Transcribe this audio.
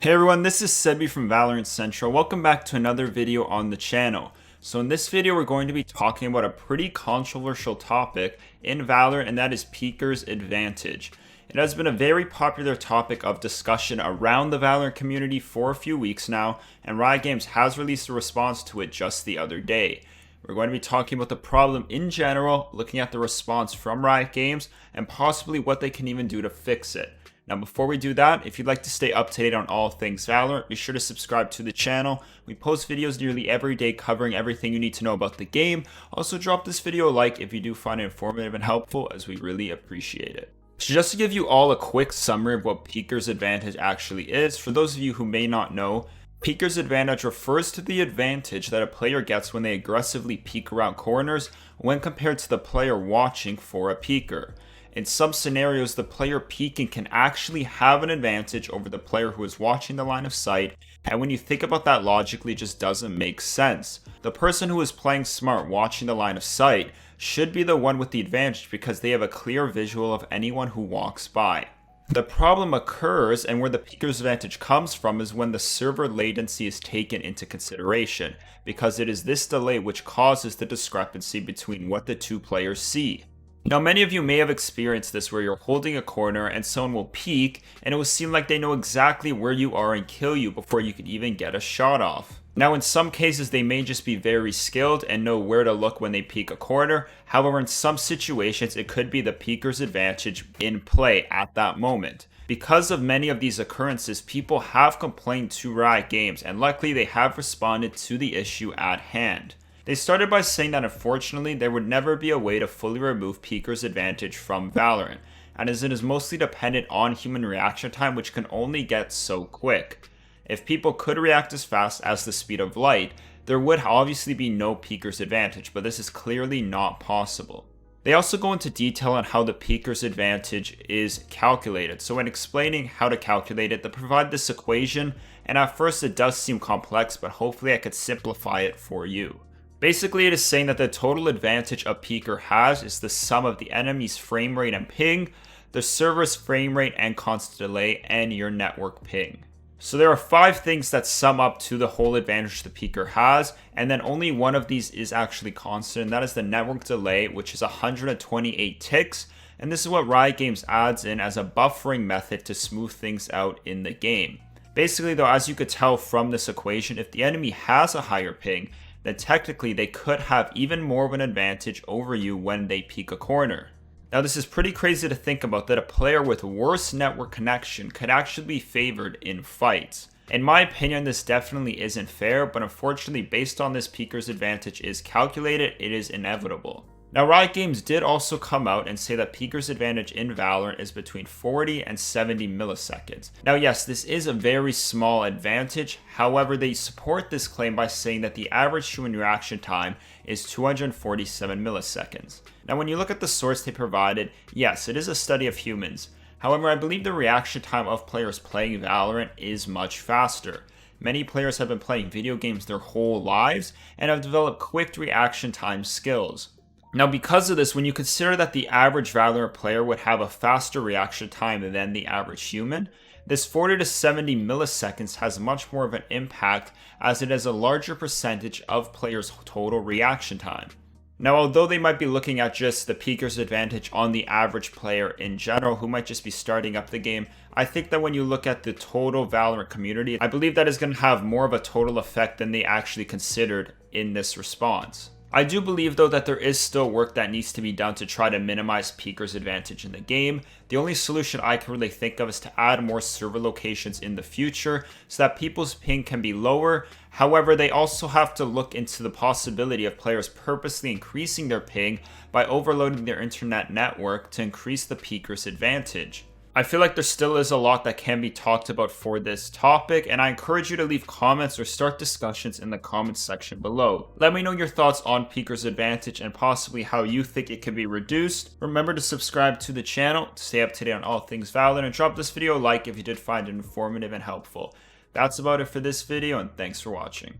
Hey everyone, this is Sebi from Valorant Central. Welcome back to another video on the channel. So in this video, we're going to be talking about a pretty controversial topic in Valorant, and that is Peeker's advantage. It has been a very popular topic of discussion around the Valorant community for a few weeks now, and Riot Games has released a response to it just the other day. We're going to be talking about the problem in general, looking at the response from Riot Games, and possibly what they can even do to fix it. Now, before we do that, if you'd like to stay up to date on all things Valorant, be sure to subscribe to the channel. We post videos nearly every day covering everything you need to know about the game. Also, drop this video a like if you do find it informative and helpful, as we really appreciate it. So just to give you all a quick summary of what Peeker's advantage actually is, for those of you who may not know, Peeker's advantage refers to the advantage that a player gets when they aggressively peek around corners when compared to the player watching for a peeker. In some scenarios, the player peeking can actually have an advantage over the player who is watching the line of sight, and when you think about that logically, it just doesn't make sense. The person who is playing smart watching the line of sight should be the one with the advantage because they have a clear visual of anyone who walks by. The problem occurs, and where the peeker's advantage comes from, is when the server latency is taken into consideration, because it is this delay which causes the discrepancy between what the two players see. Now, many of you may have experienced this where you're holding a corner and someone will peek and it will seem like they know exactly where you are and kill you before you can even get a shot off. Now, in some cases, they may just be very skilled and know where to look when they peek a corner. However, in some situations, it could be the peeker's advantage in play at that moment. Because of many of these occurrences, people have complained to Riot Games, and luckily they have responded to the issue at hand. They started by saying that unfortunately there would never be a way to fully remove Peeker's advantage from Valorant, and as it is mostly dependent on human reaction time, which can only get so quick. If people could react as fast as the speed of light, there would obviously be no Peeker's advantage, but this is clearly not possible. They also go into detail on how the Peeker's advantage is calculated. So when explaining how to calculate it, they provide this equation, and at first it does seem complex, but hopefully I could simplify it for you. Basically, it is saying that the total advantage a peeker has is the sum of the enemy's frame rate and ping, the server's frame rate and constant delay, and your network ping. So there are 5 things that sum up to the whole advantage the peeker has, and then only one of these is actually constant, and that is the network delay, which is 128 ticks, and this is what Riot Games adds in as a buffering method to smooth things out in the game. Basically though, as you could tell from this equation, if the enemy has a higher ping, then technically they could have even more of an advantage over you when they peek a corner. Now, this is pretty crazy to think about, that a player with worse network connection could actually be favored in fights. In my opinion, this definitely isn't fair, but unfortunately, based on this peeker's advantage is calculated, it is inevitable. Now, Riot Games did also come out and say that Peeker's advantage in Valorant is between 40 and 70 milliseconds. Now, yes, this is a very small advantage. However, they support this claim by saying that the average human reaction time is 247 milliseconds. Now, when you look at the source they provided, yes, it is a study of humans. However, I believe the reaction time of players playing Valorant is much faster. Many players have been playing video games their whole lives and have developed quick reaction time skills. Now, because of this, when you consider that the average Valorant player would have a faster reaction time than the average human, this 40 to 70 milliseconds has much more of an impact, as it has a larger percentage of players' total reaction time. Now, although they might be looking at just the peeker's advantage on the average player in general, who might just be starting up the game, I think that when you look at the total Valorant community, I believe that is going to have more of a total effect than they actually considered in this response. I do believe though that there is still work that needs to be done to try to minimize peeker's advantage in the game. The only solution I can really think of is to add more server locations in the future so that people's ping can be lower. However, they also have to look into the possibility of players purposely increasing their ping by overloading their internet network to increase the peeker's advantage. I feel like there still is a lot that can be talked about for this topic, and I encourage you to leave comments or start discussions in the comments section below. Let me know your thoughts on Peeker's advantage and possibly how you think it can be reduced. Remember to subscribe to the channel to stay up to date on all things Valorant, and drop this video a like if you did find it informative and helpful. That's about it for this video, and thanks for watching.